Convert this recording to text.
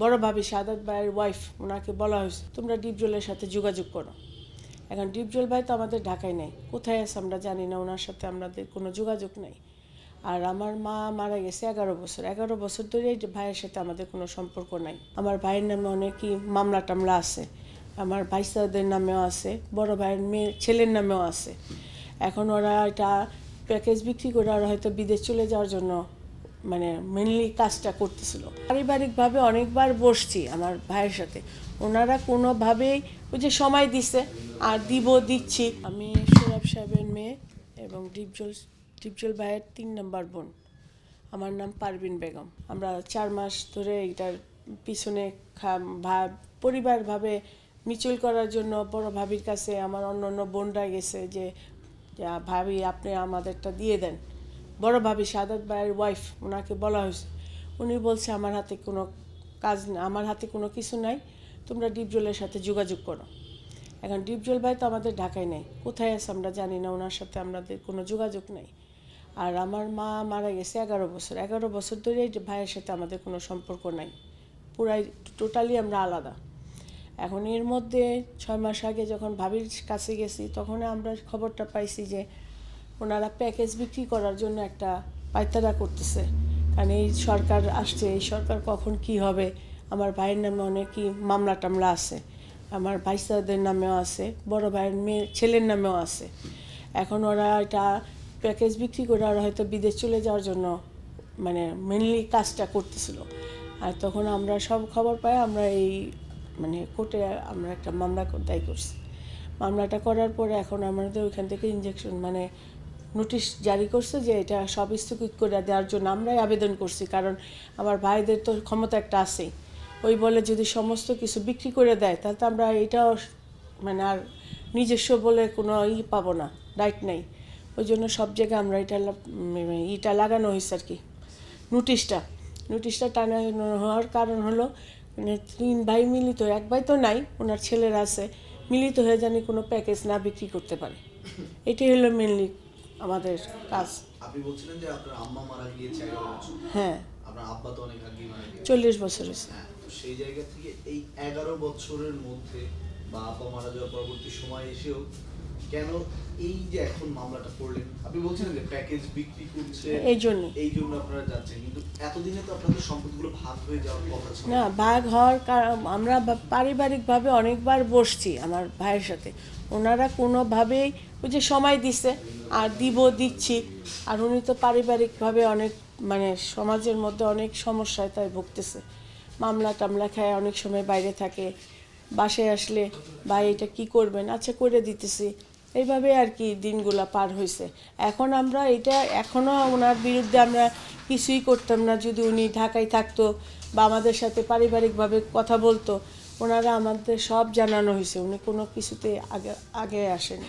বড় ভাবি সাদাত ভাইয়ের ওয়াইফ, ওনাকে বলা হয়েছে তোমরা ডিপজলের সাথে যোগাযোগ করো। এখন ডিপজল ভাই তো আমাদের ঢাকায় নেই, কোথায় আছে আমরা জানি না, ওনার সাথে আমাদের কোনো যোগাযোগ নেই। আর আমার মা মারা গেছে 11 বছর ধরে ভাইয়ের সাথে আমাদের কোনো সম্পর্ক নাই। আমার ভাইয়ের নামে অনেকই মামলা টামলা আছে, আমার ভাইসাদের নামেও আছে, বড় ভাইয়ের ছেলের নামেও আছে। এখন ওরা এটা প্যাকেজ বিক্রি করে ওরা হয়তো বিদেশ চলে যাওয়ার জন্য মেনলি কাজটা করতেছিল। পারিবারিকভাবে অনেকবার বসছি আমার ভাইয়ের সাথে, ওনারা কোনোভাবেই ওই যে সময় দিছে আর দিচ্ছি। আমি সোরাব সাহেবের মেয়ে এবং ডিপজল ভাইয়ের 3 নম্বর বোন। আমার নাম পারভিন বেগম। আমরা 4 মাস ধরে এটার পিছনে পরিবারভাবে মিচুয়াল করার জন্য বড় ভাবির কাছে আমার অন্য বোনরা গেছে যে ভাবি আপনি আমাদেরটা দিয়ে দেন। বড় ভাবি সাদাত ভাইয়ের ওয়াইফ, ওনাকে বলা হয়েছে, উনি বলছে আমার হাতে কোনো কাজ না, আমার হাতে কোনো কিছু নাই, তোমরা ডিপজলের সাথে যোগাযোগ করো। এখন ডিপজল ভাই তো আমাদের ঢাকায় নেই, কোথায় আছে আমরা জানি না, ওনার সাথে আমাদের কোনো যোগাযোগ নেই। আর আমার মা মারা গেছে 11 বছর ধরে ভাইয়ের সাথে আমাদের কোনো সম্পর্ক নাই, পুরাই টোটালি আমরা আলাদা। এখন এর মধ্যে 6 মাস আগে যখন ভাবির কাছে গেছি তখন আমরা খবরটা পাইছি যে ওনারা প্যাকেজ বিক্রি করার জন্য একটা পায়তারা করতেছে। কারণ এই সরকার আসছে, এই সরকার কখন কি হবে। আমার ভাইয়ের নামে অনেকই মামলা টামলা আছে, আমার ভাইসাদের নামেও আছে, বড় ভাইয়ের ছেলের নামেও আছে। এখন ওরা এটা প্যাকেজ বিক্রি করে ওরা হয়তো বিদেশ চলে যাওয়ার জন্য মেনলি কাজটা করতেছিল। আর তখন আমরা সব খবর পাই, আমরা এই কোর্টে আমরা একটা মামলা দায় করছি। মামলাটা করার পরে এখন আমাদের ওইখান থেকে ইনজেকশন নোটিশ জারি করছে যে এটা সব স্থগিত করে দেওয়ার জন্য আমরাই আবেদন করছি। কারণ আমার ভাইদের তো ক্ষমতা একটা আছেই, ওই বলে যদি সমস্ত কিছু বিক্রি করে দেয় তাহলে তো আমরা এটাও আর নিজস্ব বলে কোনো পাবো না, রাইট নেই। ওই জন্য সব জায়গায় আমরা এটা লাগানো হয়েছে আর কি, নোটিশটা টানানো হওয়ার কারণ হলো 3 ভাই মিলিত, এক ভাই তো নাই, ওনার ছেলেরা আছে, মিলিত হয়ে জানি কোনো প্যাকেজ না বিক্রি করতে পারে। এটাই হলো মেনলি আমাদের কাজ। আপনি বলছিলেন যে আপনার আম্মা মারা গিয়েছে 11 বছর। হ্যাঁ, আপনার আব্বা তো অনেক আগে মারা গিয়েছে, 40 বছর হয়েছে। হ্যাঁ, তো সেই জায়গা থেকে এই 11 বছরের মধ্যে বা আব্বা মারা যাওয়ার পরবর্তী সময় এসেও কেন এই যে এখন মামলাটা করলেন? আপনি বলছিলেন যে প্যাকেজ বিক্রি করছে এই জন্য আপনারা যাচ্ছেন, কিন্তু এতদিনে তো আপনাদের সম্পত্তিগুলো ভাগ হয়ে যাওয়ার কথা ছিল না। ভাগ হওয়ার আমরা পারিবারিকভাবে অনেকবার বসছি আমার ভাইয়ের সাথে, ওনারা কোনোভাবেই ওই যে সময় দিছে আর দিচ্ছি। আর উনি তো পারিবারিকভাবে অনেক সমাজের মধ্যে অনেক সমস্যায় তাই ভুগতেছে, মামলা টামলা খায়, অনেক সময় বাইরে থাকে, বাসায় আসলে ভাই এটা কী করবেন, আচ্ছা করে দিতেছি, এইভাবে আর কি দিনগুলা পার হয়েছে। এখন আমরা এখনও ওনার বিরুদ্ধে আমরা কিছুই করতাম না যদি উনি ঢাকায় থাকতো বা আমাদের সাথে পারিবারিকভাবে কথা বলতো। ওনারা আমাদের সব জানানো হয়েছে, উনি কোনো কিছুতে আগে আসেনি।